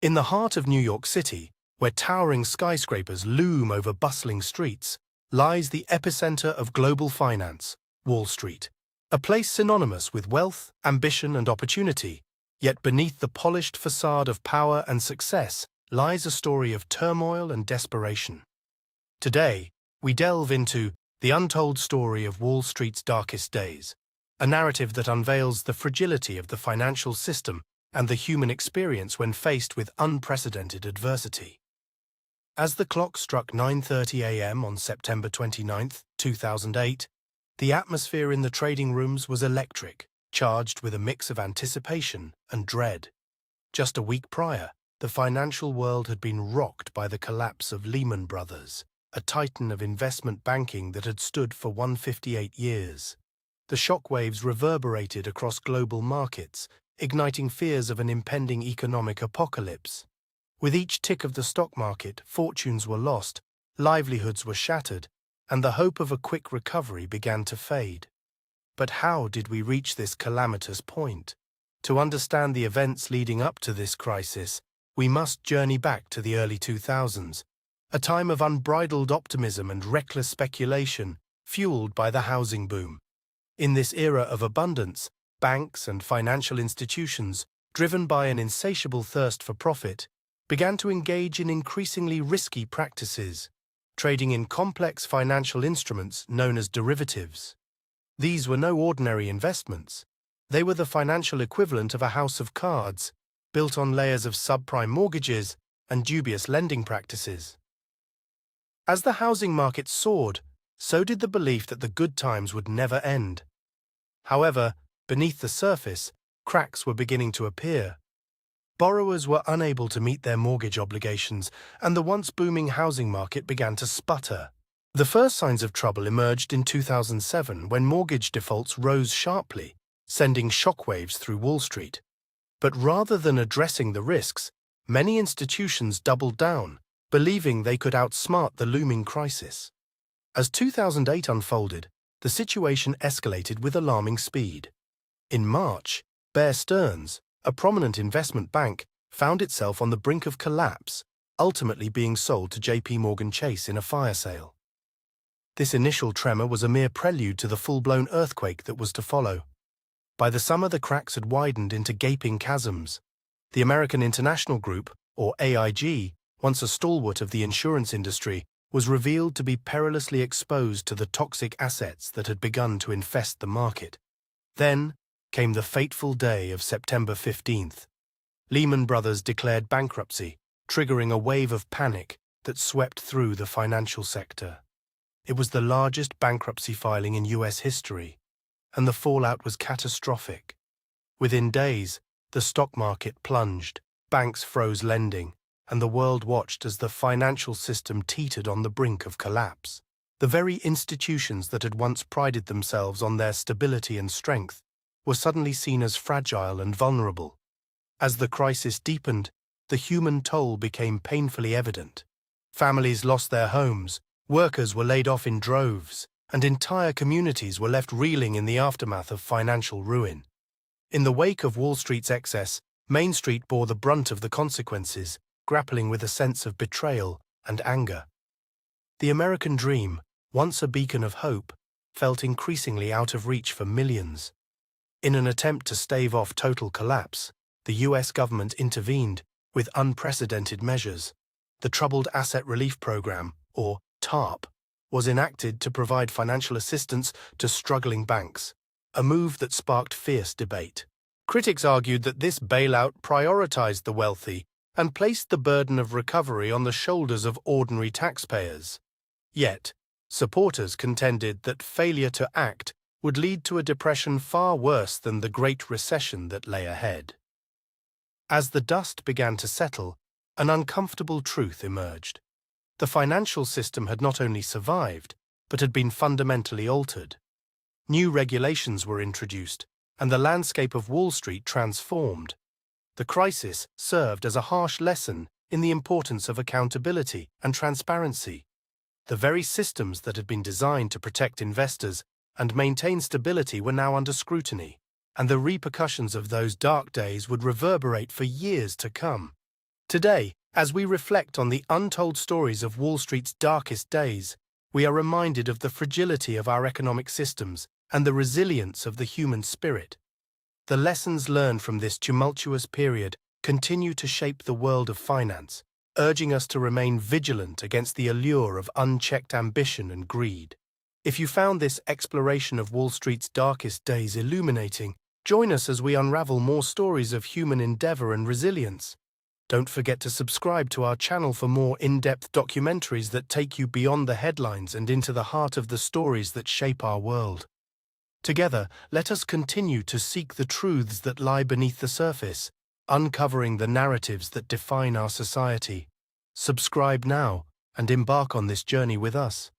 In the heart of New York City, where towering skyscrapers loom over bustling streets, lies the epicenter of global finance, Wall Street. A place synonymous with wealth, ambition, and opportunity, yet beneath the polished facade of power and success lies a story of turmoil and desperation. Today, we delve into the untold story of Wall Street's darkest days, a narrative that unveils the fragility of the financial system and the human experience when faced with unprecedented adversity. As the clock struck 9:30 a.m. on September 29, 2008, the atmosphere in the trading rooms was electric, charged with a mix of anticipation and dread. Just a week prior, the financial world had been rocked by the collapse of Lehman Brothers, a titan of investment banking that had stood for 158 years. The shockwaves reverberated across global markets, igniting fears of an impending economic apocalypse. With each tick of the stock market, fortunes were lost, livelihoods were shattered, and the hope of a quick recovery began to fade. But how did we reach this calamitous point? To understand the events leading up to this crisis, we must journey back to the early 2000s, a time of unbridled optimism and reckless speculation, fueled by the housing boom. In this era of abundance, banks and financial institutions, driven by an insatiable thirst for profit, began to engage in increasingly risky practices, trading in complex financial instruments known as derivatives. These were no ordinary investments. They were the financial equivalent of a house of cards, built on layers of subprime mortgages and dubious lending practices. As the housing market soared, so did the belief that the good times would never end. However, beneath the surface, cracks were beginning to appear. Borrowers were unable to meet their mortgage obligations, and the once booming housing market began to sputter. The first signs of trouble emerged in 2007 when mortgage defaults rose sharply, sending shockwaves through Wall Street. But rather than addressing the risks, many institutions doubled down, believing they could outsmart the looming crisis. As 2008 unfolded, the situation escalated with alarming speed. In March, Bear Stearns, a prominent investment bank, found itself on the brink of collapse, ultimately being sold to JP Chase in a fire sale. This initial tremor was a mere prelude to the full-blown earthquake that was to follow. By the summer, the cracks had widened into gaping chasms. The American International Group, or AIG, once a stalwart of the insurance industry, was revealed to be perilously exposed to the toxic assets that had begun to infest the market. Then came the fateful day of September 15th. Lehman Brothers declared bankruptcy, triggering a wave of panic that swept through the financial sector. It was the largest bankruptcy filing in U.S. history, and the fallout was catastrophic. Within days, the stock market plunged, banks froze lending, and the world watched as the financial system teetered on the brink of collapse. The very institutions that had once prided themselves on their stability and strength were suddenly seen as fragile and vulnerable. As the crisis deepened, the human toll became painfully evident. Families lost their homes, workers were laid off in droves, and entire communities were left reeling in the aftermath of financial ruin. In the wake of Wall Street's excess, Main Street bore the brunt of the consequences, grappling with a sense of betrayal and anger. The American dream, once a beacon of hope, felt increasingly out of reach for millions. In an attempt to stave off total collapse, the U.S. government intervened with unprecedented measures. The Troubled Asset Relief Program, or TARP, was enacted to provide financial assistance to struggling banks, a move that sparked fierce debate. Critics argued that this bailout prioritized the wealthy and placed the burden of recovery on the shoulders of ordinary taxpayers. Yet, supporters contended that failure to act would lead to a depression far worse than the Great Recession that lay ahead. As the dust began to settle, an uncomfortable truth emerged. The financial system had not only survived, but had been fundamentally altered. New regulations were introduced, and the landscape of Wall Street transformed. The crisis served as a harsh lesson in the importance of accountability and transparency. The very systems that had been designed to protect investors and maintain stability were now under scrutiny, and the repercussions of those dark days would reverberate for years to come. Today, as we reflect on the untold stories of Wall Street's darkest days, we are reminded of the fragility of our economic systems and the resilience of the human spirit. The lessons learned from this tumultuous period continue to shape the world of finance, urging us to remain vigilant against the allure of unchecked ambition and greed. If you found this exploration of Wall Street's darkest days illuminating, join us as we unravel more stories of human endeavor and resilience. Don't forget to subscribe to our channel for more in-depth documentaries that take you beyond the headlines and into the heart of the stories that shape our world. Together, let us continue to seek the truths that lie beneath the surface, uncovering the narratives that define our society. Subscribe now and embark on this journey with us.